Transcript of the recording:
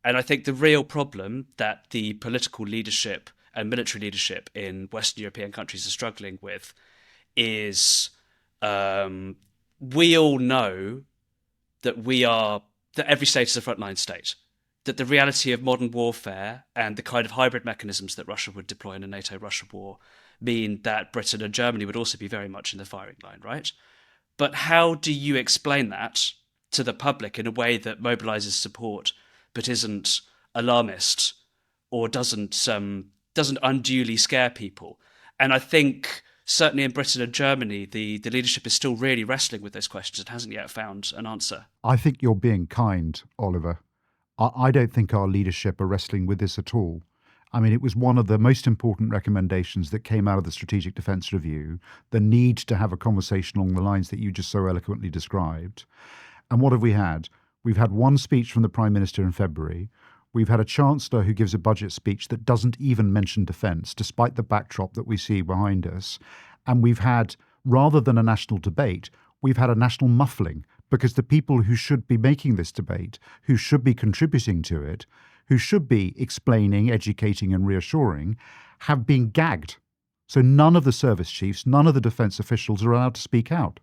And I think the real problem that the political leadership and military leadership in Western European countries are struggling with is we all know that that every state is a frontline state, that the reality of modern warfare and the kind of hybrid mechanisms that Russia would deploy in a NATO-Russia war mean that Britain and Germany would also be very much in the firing line, right? But how do you explain that to the public in a way that mobilises support but isn't alarmist or doesn't unduly scare people? And I think certainly in Britain and Germany, the leadership is still really wrestling with those questions and hasn't yet found an answer. I think you're being kind, Oliver. I don't think our leadership are wrestling with this at all. I mean, it was one of the most important recommendations that came out of the Strategic Defence Review, the need to have a conversation along the lines that you just so eloquently described. And what have we had? We've had one speech from the Prime Minister in February. We've had a Chancellor who gives a budget speech that doesn't even mention defence, despite the backdrop that we see behind us. And we've had, rather than a national debate, we've had a national muffling, because the people who should be making this debate, who should be contributing to it, who should be explaining, educating and reassuring, have been gagged. So none of the service chiefs, none of the defence officials are allowed to speak out.